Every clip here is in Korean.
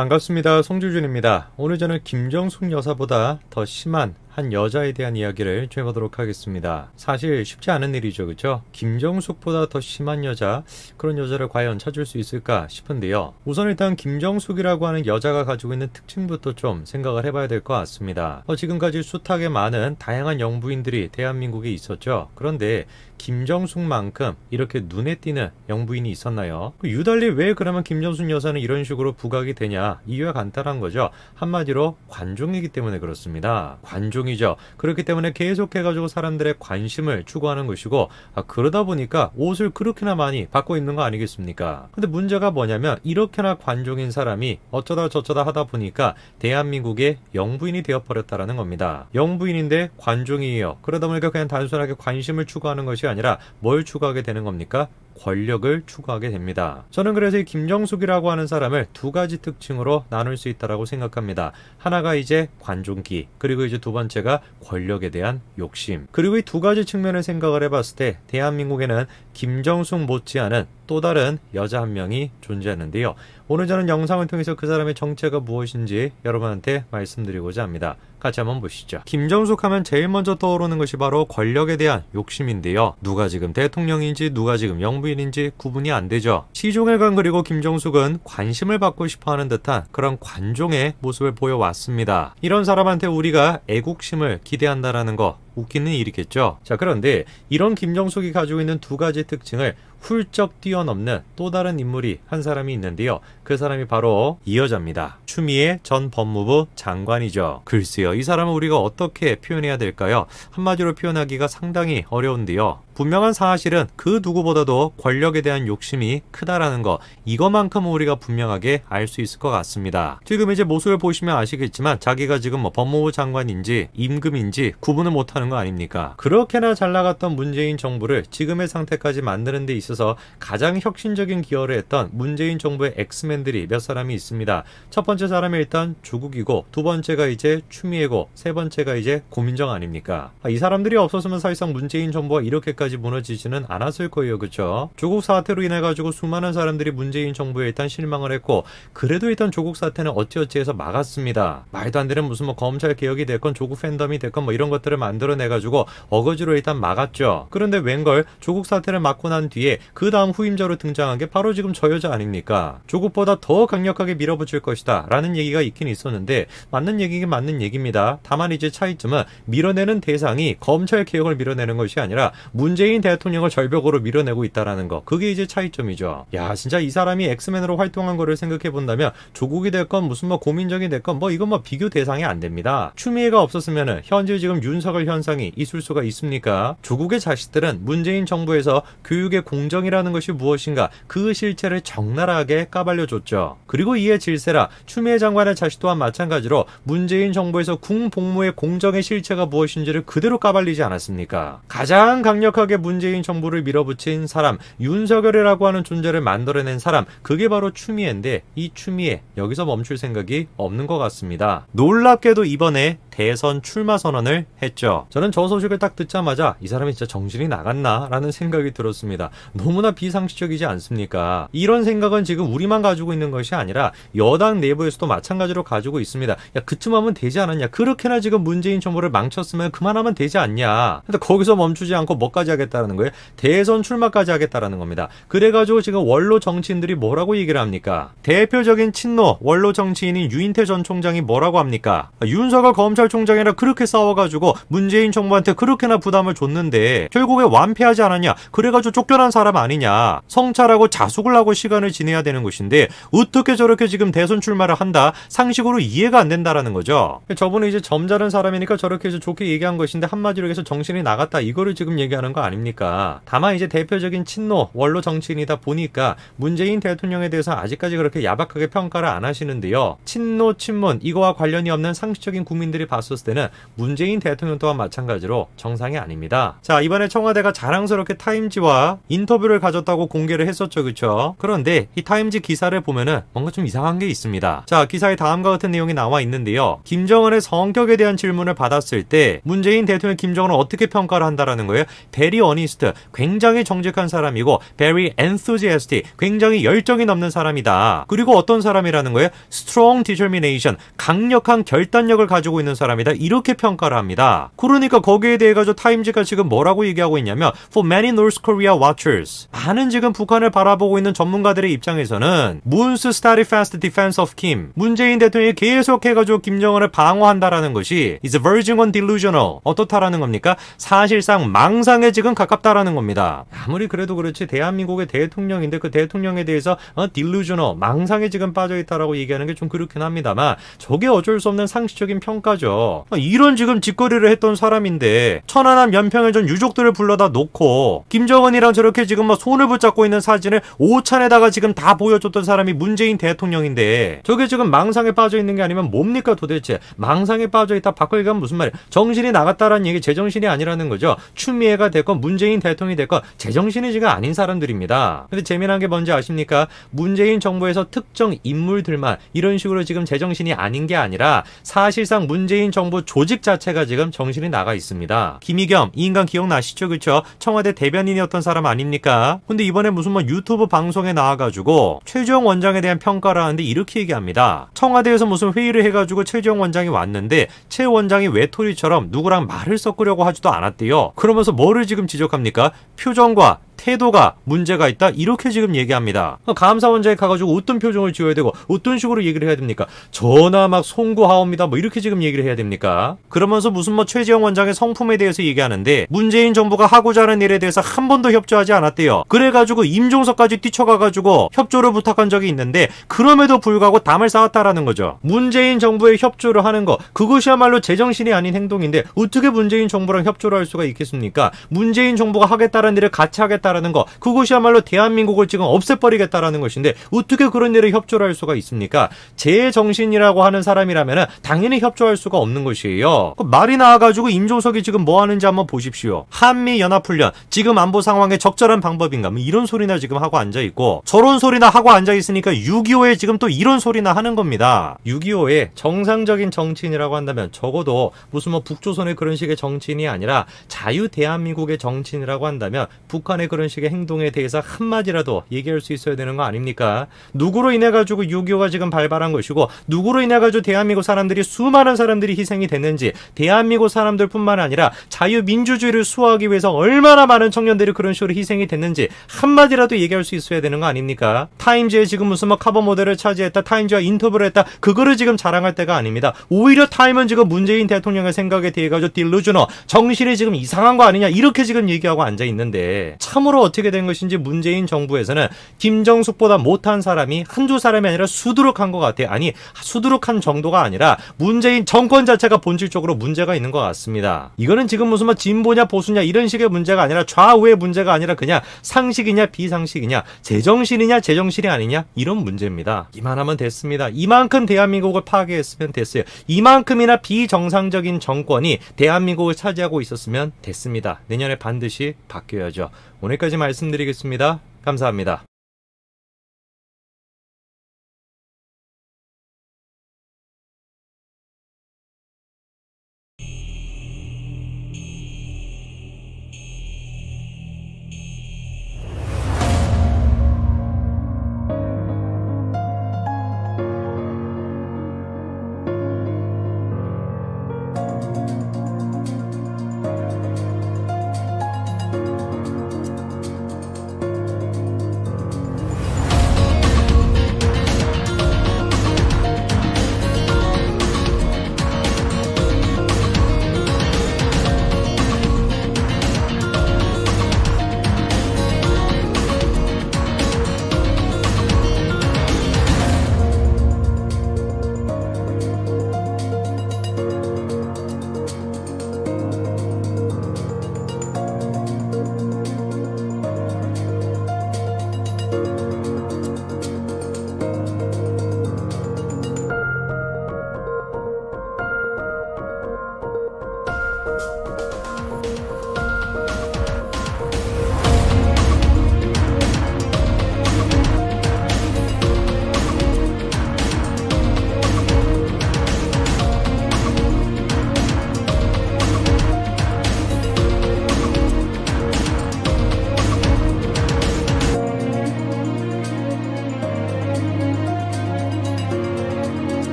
반갑습니다. 송주준입니다. 오늘 저는 김정숙 여사보다 더 심한 한 여자에 대한 이야기를 좀 해보도록 하겠습니다. 사실 쉽지 않은 일이죠, 그렇죠? 김정숙보다 더 심한 여자, 그런 여자를 과연 찾을 수 있을까 싶은데요. 우선 일단 김정숙이라고 하는 여자가 가지고 있는 특징부터 좀 생각을 해봐야 될 것 같습니다. 지금까지 숱하게 많은 다양한 영부인들이 대한민국에 있었죠. 그런데 김정숙만큼 이렇게 눈에 띄는 영부인이 있었나요? 유달리 왜 그러면 김정숙 여사는 이런 식으로 부각이 되냐? 이유가 간단한 거죠. 한마디로 관종이기 때문에 그렇습니다. 관종이죠. 그렇기 때문에 계속해가지고 사람들의 관심을 추구하는 것이고, 그러다 보니까 옷을 그렇게나 많이 받고 있는 거 아니겠습니까? 근데 문제가 뭐냐면 이렇게나 관종인 사람이 어쩌다 저쩌다 하다 보니까 대한민국의 영부인이 되어버렸다라는 겁니다. 영부인인데 관종이에요. 그러다 보니까 그냥 단순하게 관심을 추구하는 것이 아니라 뭘 추구하게 되는 겁니까? 권력을 추구하게 됩니다. 저는 그래서 이 김정숙이라고 하는 사람을 두 가지 특징으로 나눌 수 있다고 생각합니다. 하나가 이제 관종기, 그리고 이제 두 번째가 권력에 대한 욕심. 그리고 이 두 가지 측면을 생각을 해봤을 때 대한민국에는 김정숙 못지않은 또 다른 여자 한 명이 존재하는데요. 오늘 저는 영상을 통해서 그 사람의 정체가 무엇인지 여러분한테 말씀드리고자 합니다. 같이 한번 보시죠. 김정숙 하면 제일 먼저 떠오르는 것이 바로 권력에 대한 욕심인데요. 누가 지금 대통령인지 누가 지금 영부인인지 구분이 안 되죠. 시종일관 그리고 김정숙은 관심을 받고 싶어하는 듯한 그런 관종의 모습을 보여왔습니다. 이런 사람한테 우리가 애국심을 기대한다라는 거 웃기는 일이겠죠. 자, 그런데 이런 김정숙이 가지고 있는 두 가지 특징을 훌쩍 뛰어넘는 또 다른 인물이 한 사람이 있는데요. 그 사람이 바로 이 여자입니다. 추미애 전 법무부 장관이죠. 글쎄요, 이 사람은 우리가 어떻게 표현해야 될까요? 한마디로 표현하기가 상당히 어려운데요. 분명한 사실은 그 누구보다도 권력에 대한 욕심이 크다라는 거, 이것만큼은 우리가 분명하게 알 수 있을 것 같습니다. 지금 이제 모습을 보시면 아시겠지만 자기가 지금 법무부 장관인지 임금인지 구분을 못하는 거 아닙니까? 그렇게나 잘 나갔던 문재인 정부를 지금의 상태까지 만드는 데 있어서 가장 혁신적인 기여를 했던 문재인 정부의 엑스맨들이 몇 사람이 있습니다. 첫 번째 사람이 일단 조국이고, 두 번째가 이제 추미애고, 세 번째가 이제 고민정 아닙니까? 이 사람들이 없었으면 사실상 문재인 정부가 이렇게까지 무너지지는 않았을 거예요, 그렇죠? 조국 사태로 인해 가지고 수많은 사람들이 문재인 정부에 일단 실망을 했고, 그래도 일단 조국 사태는 어찌어찌해서 막았습니다. 말도 안 되는 무슨 검찰 개혁이 됐건 조국 팬덤이 됐건 이런 것들을 만들어내 가지고 어거지로 일단 막았죠. 그런데 웬걸 조국 사태를 막고 난 뒤에 그 다음 후임자로 등장한 게 바로 지금 저 여자 아닙니까? 조국보다 더 강력하게 밀어붙일 것이다 라는 얘기가 있긴 있었는데, 맞는 얘기긴 맞는 얘기입니다. 다만 이제 차이점은 밀어내는 대상이 검찰 개혁을 밀어내는 것이 아니라 문재인 대통령을 절벽으로 밀어내고 있다라는 거, 그게 이제 차이점이죠. 야, 진짜 이 사람이 엑스맨으로 활동한 거를 생각해 본다면 조국이 됐건 무슨 고민정이 됐건 이건 비교 대상이 안 됩니다. 추미애가 없었으면 현재 지금 윤석열 현상이 있을 수가 있습니까? 조국의 자식들은 문재인 정부에서 교육의 공정이라는 것이 무엇인가, 그 실체를 적나라하게 까발려줬죠. 그리고 이에 질세라 추미애 장관의 자식 또한 마찬가지로 문재인 정부에서 궁복무의 공정의 실체가 무엇인지를 그대로 까발리지 않았습니까? 가장 강력하게 문재인 정부를 밀어붙인 사람, 윤석열이라고 하는 존재를 만들어낸 사람, 그게 바로 추미애인데, 이 추미애 여기서 멈출 생각이 없는 것 같습니다. 놀랍게도 이번에 대선 출마 선언을 했죠. 저는 저 소식을 딱 듣자마자 이 사람이 진짜 정신이 나갔나 라는 생각이 들었습니다. 너무나 비상식적이지 않습니까? 이런 생각은 지금 우리만 가지고 있는 것이 아니라 여당 내부에서도 마찬가지로 가지고 있습니다. 야, 그쯤 하면 되지 않았냐? 그렇게나 지금 문재인 정부를 망쳤으면 그만하면 되지 않냐? 근데 거기서 멈추지 않고 뭐까지 하겠다라는 거예요? 대선 출마까지 하겠다라는 겁니다. 그래가지고 지금 원로 정치인들이 뭐라고 얘기를 합니까? 대표적인 친노 원로 정치인인 유인태 전 총장이 뭐라고 합니까? 윤석열 검찰총장이랑 그렇게 싸워가지고 문재인 정부한테 그렇게나 부담을 줬는데 결국에 완패하지 않았냐? 그래가지고 쫓겨난 사람 아니냐? 성찰하고 자숙을 하고 시간을 지내야 되는 것인데 어떻게 저렇게 지금 대선 출마를 한다? 상식으로 이해가 안 된다라는 거죠. 저분은 이제 점잖은 사람이니까 저렇게 해서 좋게 얘기한 것인데, 한마디로 해서 정신이 나갔다, 이거를 지금 얘기하는 거 아닙니까? 다만 이제 대표적인 친노 원로 정치인이다 보니까 문재인 대통령에 대해서 아직까지 그렇게 야박하게 평가를 안 하시는데요. 친노 친문 이거와 관련이 없는 상식적인 국민들이 봤었을 때는 문재인 대통령 또한 마찬가지로 정상이 아닙니다. 자, 이번에 청와대가 자랑스럽게 타임지와 인터뷰를 가졌다고 공개를 했었죠, 그렇죠? 그런데 이 타임지 기사를 보면은 뭔가 좀 이상한 게 있습니다. 자, 기사에 다음과 같은 내용이 나와 있는데요. 김정은의 성격에 대한 질문을 받았을 때 문재인 대통령 김정은을 어떻게 평가를 한다라는 거예요? very honest, 굉장히 정직한 사람이고 very enthusiastic, 굉장히 열정이 넘는 사람이다. 그리고 어떤 사람이라는 거예요? strong determination, 강력한 결단력을 가지고 있는 사람이다. 이렇게 평가를 합니다. 그러니까 거기에 대해 가지고 타임즈가 지금 뭐라고 얘기하고 있냐면 for many North Korea watchers, 많은 지금 북한을 바라보고 있는 전문가들의 입장에서는 Moon's steadfast defense of Kim, 문재인 대통령이 계속해가지고 김정은을 방어한다라는 것이 is verging on delusional, 어떻다라는 겁니까? 사실상 망상에 지금 가깝다라는 겁니다. 아무리 그래도 그렇지 대한민국의 대통령인데 그 대통령에 대해서 delusional, 망상에 지금 빠져있다라고 얘기하는 게 좀 그렇긴 합니다만 저게 어쩔 수 없는 상식적인 평가죠. 이런 지금 짓거리를 했던 사람인데 천안함 연평해전 유족들을 불러다 놓고 김정은이랑 저렇게 지금 막 손을 붙잡고 있는 사진을 오찬에다가 지금 다 보여줬던 사람이 문재인 대통령인데 저게 지금 망상에 빠져있는 게 아니면 뭡니까 도대체? 망상에 빠져있다 바꿔 얘기하면 무슨 말이에요? 정신이 나갔다라는 얘기, 제정신이 아니라는 거죠. 추미애가 됐건 문재인 대통령이 됐건 제정신이 지금 아닌 사람들입니다. 근데 재미난 게 뭔지 아십니까? 문재인 정부에서 특정 인물들만 이런 식으로 지금 제정신이 아닌 게 아니라 사실상 문재인 정부 조직 자체가 지금 정신이 나가 있습니다. 김의겸, 이 인간 기억나시죠? 그쵸? 청와대 대변인이었던 사람 아닙니까? 근데 이번에 무슨 뭐 유튜브 방송에 나와가지고 최재형 원장에 대한 평가를 하는데 이렇게 얘기합니다. 청와대에서 무슨 회의를 해가지고 최재형 원장이 왔는데 최 원장이 외톨이처럼 누구랑 말을 섞으려고 하지도 않았대요. 그러면서 뭐를 지금 지적합니까? 표정과 태도가 문제가 있다 이렇게 지금 얘기합니다. 감사원장에 가가지고 어떤 표정을 지어야 되고 어떤 식으로 얘기를 해야 됩니까? 전화 막 송구하옵니다 뭐 이렇게 지금 얘기를 해야 됩니까? 그러면서 무슨 뭐 최재형 원장의 성품에 대해서 얘기하는데 문재인 정부가 하고자 하는 일에 대해서 한 번도 협조하지 않았대요. 그래가지고 임종석까지 뛰쳐가가지고 협조를 부탁한 적이 있는데 그럼에도 불구하고 담을 쌓았다라는 거죠. 문재인 정부에 협조를 하는 거 그것이야말로 제정신이 아닌 행동인데 어떻게 문재인 정부랑 협조를 할 수가 있겠습니까? 문재인 정부가 하겠다는 일을 같이 하겠다 라는 거 그것이야말로 대한민국을 지금 없애버리겠다라는 것인데 어떻게 그런 일에 협조를 할 수가 있습니까? 제정신이라고 하는 사람이라면 당연히 협조할 수가 없는 것이에요. 말이 나와가지고 임종석이 지금 뭐 하는지 한번 보십시오. 한미연합훈련 지금 안보 상황에 적절한 방법인가 뭐 이런 소리나 지금 하고 앉아있고 저런 소리나 하고 앉아있으니까 6.25에 지금 또 이런 소리나 하는 겁니다. 6.25에 정상적인 정치인이라고 한다면 적어도 무슨 뭐 북조선의 그런 식의 정치인이 아니라 자유 대한민국의 정치인이라고 한다면 북한의 그런 식의 행동에 대해서 한마디라도 얘기할 수 있어야 되는 거 아닙니까? 누구로 인해 가지고 6.25가 지금 발발한 것이고 누구로 인해 가지고 대한민국 사람들이 수많은 사람들이 희생이 됐는지 대한민국 사람들뿐만 아니라 자유민주주의를 수호하기 위해서 얼마나 많은 청년들이 그런 식으로 희생이 됐는지 한마디라도 얘기할 수 있어야 되는 거 아닙니까? 타임즈에 지금 무슨 뭐 커버 모델을 차지했다 타임즈와 인터뷰를 했다 그거를 지금 자랑할 때가 아닙니다. 오히려 타임은 지금 문재인 대통령의 생각에 대해 가지고 딜루저너 정신이 지금 이상한 거 아니냐 이렇게 지금 얘기하고 앉아 있는데 참으로 어떻게 된 것인지 문재인 정부에서는 김정숙보다 못한 사람이 한두 사람이 아니라 수두룩한 것 같아요. 아니 수두룩한 정도가 아니라 문재인 정권 자체가 본질적으로 문제가 있는 것 같습니다. 이거는 지금 무슨 뭐 진보냐 보수냐 이런 식의 문제가 아니라 좌우의 문제가 아니라 그냥 상식이냐 비상식이냐 제정신이냐 제정신이 아니냐 이런 문제입니다. 이만하면 됐습니다. 이만큼 대한민국을 파괴했으면 됐어요. 이만큼이나 비정상적인 정권이 대한민국을 차지하고 있었으면 됐습니다. 내년에 반드시 바뀌어야죠. 오늘까지 말씀드리겠습니다. 감사합니다.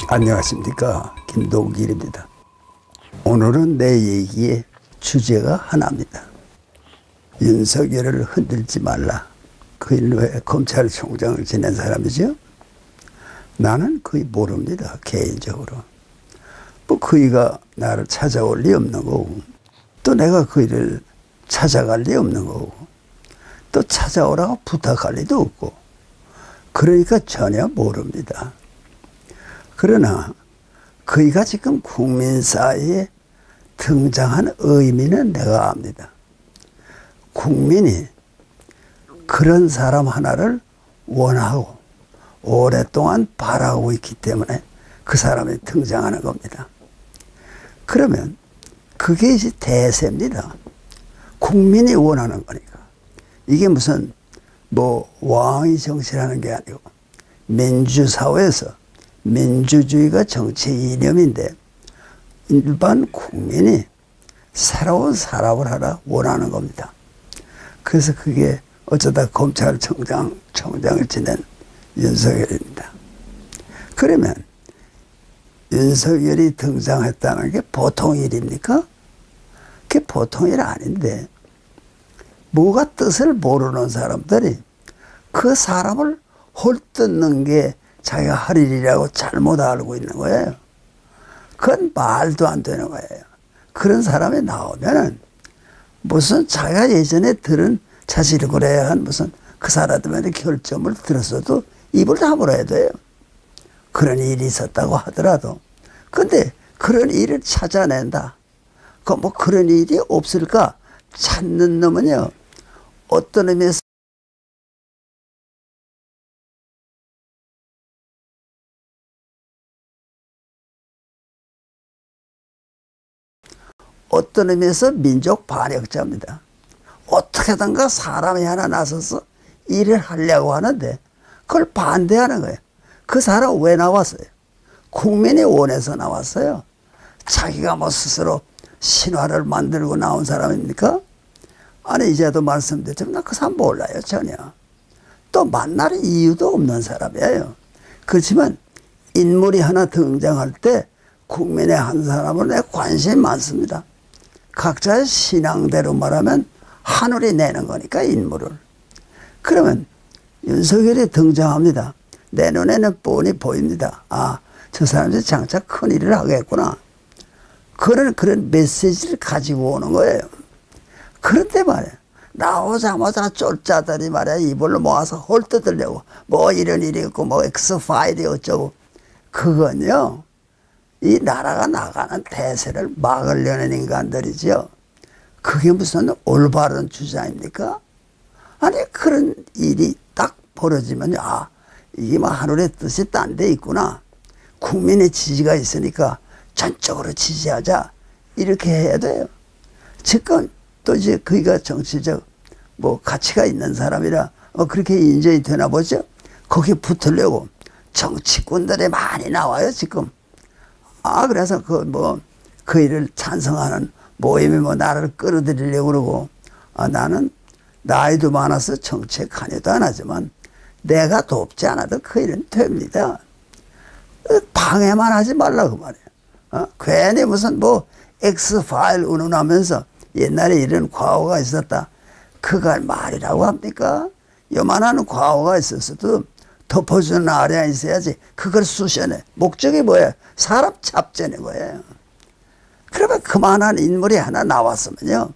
안녕하십니까, 김동길입니다. 오늘은 내 얘기의 주제가 하나입니다. 윤석열을 흔들지 말라. 그일 왜 검찰총장을 지낸 사람이죠? 나는 거의 모릅니다, 개인적으로. 뭐 그이가 나를 찾아올 리 없는 거고, 또 내가 그이를 찾아갈 리 없는 거고, 또 찾아오라고 부탁할 리도 없고, 그러니까 전혀 모릅니다. 그러나 그이가 지금 국민 사이에 등장한 의미는 내가 압니다. 국민이 그런 사람 하나를 원하고 오랫동안 바라고 있기 때문에 그 사람이 등장하는 겁니다. 그러면 그게 이제 대세입니다. 국민이 원하는 거니까. 이게 무슨 뭐 왕이 정치라는 게 아니고 민주사회에서 민주주의가 정치 이념인데 일반 국민이 새로운 사람을 하나 원하는 겁니다. 그래서 그게 어쩌다 검찰총장을 지낸 윤석열입니다. 그러면 윤석열이 등장했다는 게 보통 일입니까? 그게 보통 일 아닌데 뭐가 뜻을 모르는 사람들이 그 사람을 홀뜯는 게 자기가 할 일이라고 잘못 알고 있는 거예요. 그건 말도 안 되는 거예요. 그런 사람이 나오면은 무슨 자기가 예전에 들은 자질구레한 무슨 그 사람들의 결점을 들었어도 입을 다물어야 돼요. 그런 일이 있었다고 하더라도. 근데 그런 일을 찾아낸다. 그 뭐 그런 일이 없을까 찾는 놈은요, 어떤 의미에서 민족 반역자입니다. 어떻게든가 사람이 하나 나서서 일을 하려고 하는데 그걸 반대하는 거예요. 그 사람 왜 나왔어요? 국민이 원해서 나왔어요. 자기가 뭐 스스로 신화를 만들고 나온 사람입니까? 아니, 이제도 말씀드렸지만 나 그 사람 몰라요, 전혀. 또 만날 이유도 없는 사람이에요. 그렇지만 인물이 하나 등장할 때 국민의 한 사람은 내 관심이 많습니다. 각자의 신앙대로 말하면 하늘이 내는 거니까, 인물을. 그러면 윤석열이 등장합니다. 내 눈에는 뻔히 보입니다. 아, 저 사람이 장차 큰 일을 하겠구나. 그런 메시지를 가지고 오는 거예요. 그런데 말이야, 나오자마자 쫄자들이 말이야, 이불로 모아서 홀떠들려고, 뭐 이런 일이 있고, 뭐 엑스파일이 어쩌고. 그건요, 이 나라가 나가는 대세를 막으려는 인간들이죠. 그게 무슨 올바른 주장입니까? 아니, 그런 일이 딱 벌어지면요, 아, 이게 뭐 하늘의 뜻이 딴 데 있구나. 국민의 지지가 있으니까 전적으로 지지하자. 이렇게 해야 돼요. 지금 또 이제 그이가 정치적 뭐 가치가 있는 사람이라 그렇게 인정이 되나 보죠. 거기에 붙으려고 정치꾼들이 많이 나와요, 지금. 아, 그래서 그 일을 찬성하는 모임이 뭐 나를 끌어들이려고 그러고, 아, 나는 나이도 많아서 정치에 관여도 안 하지만 내가 돕지 않아도 그 일은 됩니다. 방해만 하지 말라고 말이에요. 괜히 무슨 뭐 엑스파일 운운하면서 옛날에 이런 과거가 있었다. 그걸 말이라고 합니까? 요만한 과거가 있었어도 덮어주는 아래가 있어야지. 그걸 쑤셔내. 목적이 뭐예요? 사람 잡자는 거예요. 그러면 그만한 인물이 하나 나왔으면요,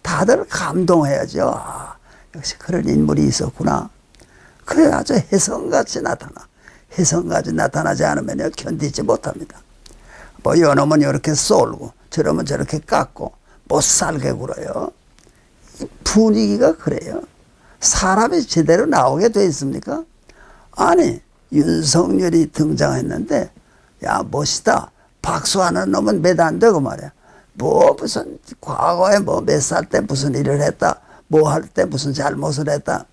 다들 감동해야죠. 아, 역시 그런 인물이 있었구나. 그래 아주 혜성같이 나타나. 혜성같이 나타나지 않으면 견디지 못합니다. 뭐 요놈은 이렇게 쏠고 저놈은 저렇게 깎고 못 살게 굴어요. 분위기가 그래요. 사람이 제대로 나오게 돼 있습니까? 아니, 윤석열이 등장했는데, 야, 멋있다. 박수하는 놈은 몇 안 되고 말이야. 뭐 무슨 과거에 뭐 몇 살 때 무슨 일을 했다, 뭐 할 때 무슨 잘못을 했다.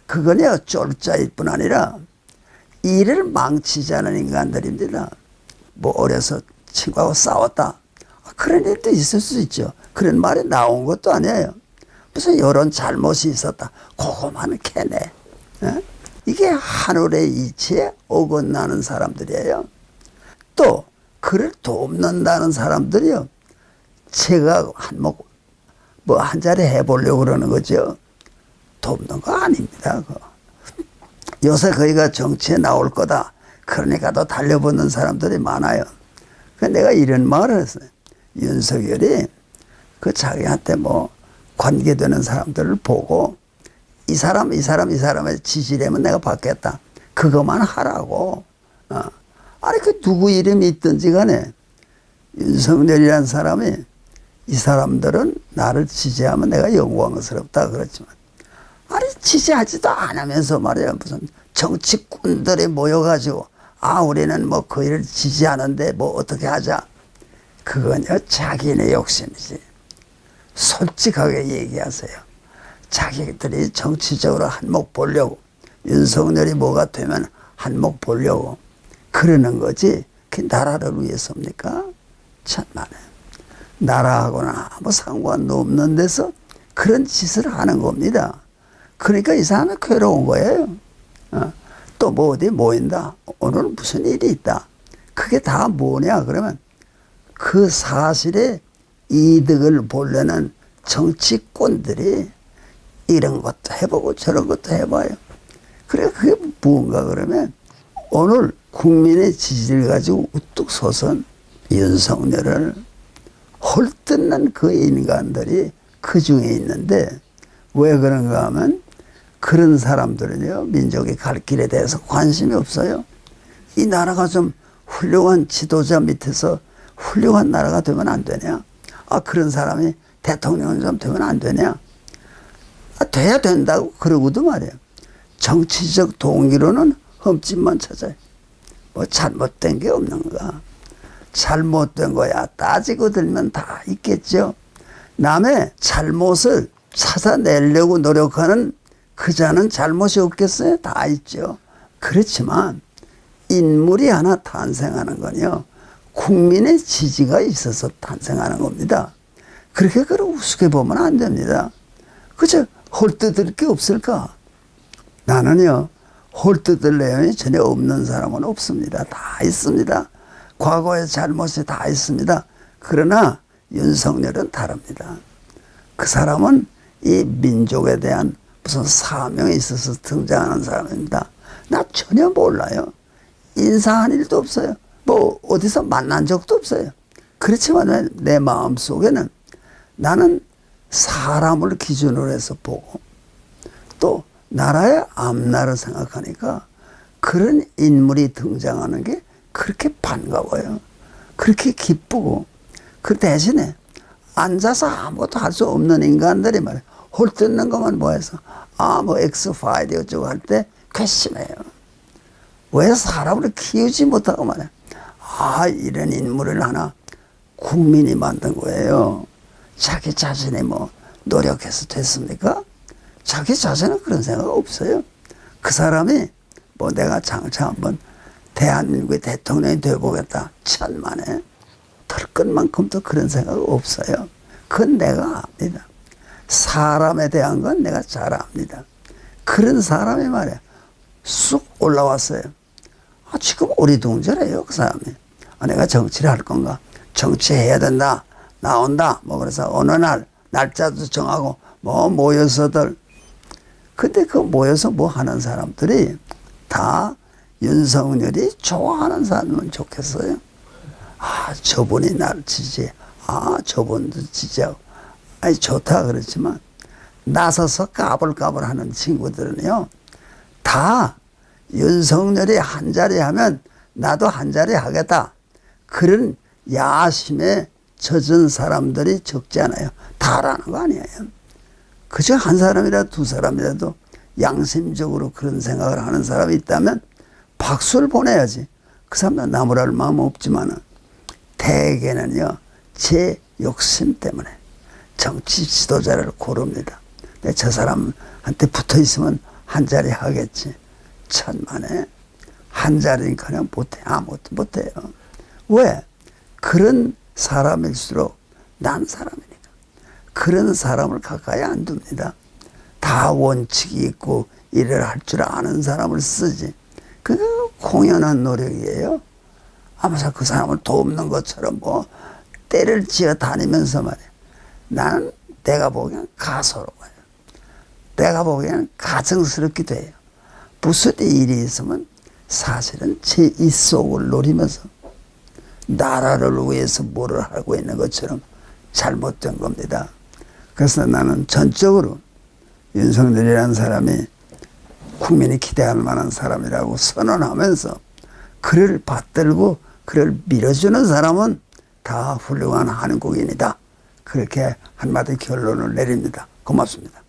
그거는요, 쫄자일 뿐 아니라 일을 망치지 않은 인간들입니다. 뭐 어려서 친구하고 싸웠다. 그런 일도 있을 수 있죠. 그런 말이 나온 것도 아니에요. 무슨 이런 잘못이 있었다. 그거만 캐내. 이게 하늘의 이치에 어긋나는 사람들이에요. 또 그를 돕는다는 사람들이요, 제가 한 자리 해보려고 그러는 거죠. 돕는 거 아닙니다. 그거. 요새 거기가 정치에 나올 거다. 그러니까 더 달려붙는 사람들이 많아요. 그래서 내가 이런 말을 했어요. 윤석열이 그 자기한테 뭐 관계되는 사람들을 보고 이 사람의 지지라면 내가 받겠다. 그것만 하라고. 아니, 그 누구 이름이 있든지 간에 윤석열이라는 사람이 이 사람들은 나를 지지하면 내가 영광스럽다 그렇지만, 아니, 지지하지도 않으면서 말이야, 무슨 정치꾼들이 모여가지고, 아, 우리는 뭐 그 일을 지지하는데 뭐 어떻게 하자. 그건요, 자기네 욕심이지. 솔직하게 얘기하세요. 자기들이 정치적으로 한몫 보려고, 윤석열이 뭐가 되면 한몫 보려고 그러는 거지, 그게 나라를 위해서입니까? 참만해. 나라하고는 아무 상관도 없는 데서 그런 짓을 하는 겁니다. 그러니까 이 사람은 괴로운 거예요. 또 뭐 어디 모인다. 오늘 무슨 일이 있다. 그게 다 뭐냐 그러면 그 사실에 이득을 보려는 정치꾼들이 이런 것도 해보고 저런 것도 해봐요. 그래, 그게 뭔가 그러면 오늘 국민의 지지를 가지고 우뚝 서선 윤석열을 헐뜯는 그 인간들이 그 중에 있는데, 왜 그런가 하면 그런 사람들은요, 민족의 갈 길에 대해서 관심이 없어요. 이 나라가 좀 훌륭한 지도자 밑에서 훌륭한 나라가 되면 안 되냐? 아, 그런 사람이 대통령 좀 되면 안 되냐? 아, 돼야 된다고 그러고도 말이에요. 정치적 동기로는 흠집만 찾아요. 뭐 잘못된 게 없는가? 잘못된 거야 따지고 들면 다 있겠죠. 남의 잘못을 찾아내려고 노력하는 그 자는 잘못이 없겠어요? 다 있죠. 그렇지만 인물이 하나 탄생하는 건요, 국민의 지지가 있어서 탄생하는 겁니다. 그렇게 우습게 보면 안 됩니다. 그저 헐뜯을 게 없을까? 나는요, 헐뜯을 내용이 전혀 없는 사람은 없습니다. 다 있습니다. 과거의 잘못이 다 있습니다. 그러나 윤석열은 다릅니다. 그 사람은 이 민족에 대한 무슨 사명이 있어서 등장하는 사람입니다. 나 전혀 몰라요. 인사한 일도 없어요. 뭐 어디서 만난 적도 없어요. 그렇지만 내 마음 속에는 나는 사람을 기준으로 해서 보고 또 나라의 앞날을 생각하니까 그런 인물이 등장하는 게 그렇게 반가워요. 그렇게 기쁘고 그 대신에 앉아서 아무것도 할 수 없는 인간들이 말이야. 홀뜯는 것만 뭐해서 뭐 엑스파일이 어쩌고 할 때 괘씸해요. 왜 사람을 키우지 못하고 말이야. 이런 인물을 하나 국민이 만든 거예요. 자기 자신이 뭐 노력해서 됐습니까? 자기 자신은 그런 생각 없어요. 그 사람이 뭐 내가 장차 한번 대한민국의 대통령이 되어보겠다. 천만에 털 것만큼도 그런 생각 없어요. 그건 내가 압니다. 사람에 대한 건 내가 잘 압니다. 그런 사람이 말이야 쑥 올라왔어요. 지금 어리둥절해요. 그 사람이. 내가 정치를 할 건가? 정치해야 된다. 나온다. 뭐 그래서 어느 날 날짜도 정하고 뭐 모여서들. 근데 그 모여서 뭐 하는 사람들이 다 윤석열이 좋아하는 사람은 좋겠어요. 저분이 날 지지해. 저분도 지지하고. 좋다 그렇지만 나서서 까불까불 하는 친구들은요. 다 윤석열이 한 자리 하면 나도 한 자리 하겠다. 그런 야심에 젖은 사람들이 적지 않아요. 다라는 거 아니에요. 그저 한 사람이라도 두 사람이라도 양심적으로 그런 생각을 하는 사람이 있다면 박수를 보내야지. 그 사람은 나무랄 마음 없지만은 대개는요. 제 욕심 때문에 정치 지도자를 고릅니다. 저 사람한테 붙어 있으면 한 자리 하겠지. 천만에 한 자리니까 못해. 아무것도 못해요. 왜? 그런 사람일수록 난 사람이니까. 그런 사람을 가까이 안 둡니다. 다 원칙이 있고 일을 할 줄 아는 사람을 쓰지. 그게 공연한 노력이에요. 아마도 그 사람을 돕는 것처럼 뭐 때를 지어 다니면서 말이야. 나는 내가 보기엔 가소로워요. 내가 보기엔 가증스럽기도 해요. 무슨 일이 있으면 사실은 제 입속을 노리면서 나라를 위해서 뭐를 하고 있는 것처럼 잘못된 겁니다. 그래서 나는 전적으로 윤석열이라는 사람이 국민이 기대할 만한 사람이라고 선언하면서 그를 받들고 그를 밀어주는 사람은 다 훌륭한 한국인이다. 그렇게 한마디 결론을 내립니다. 고맙습니다.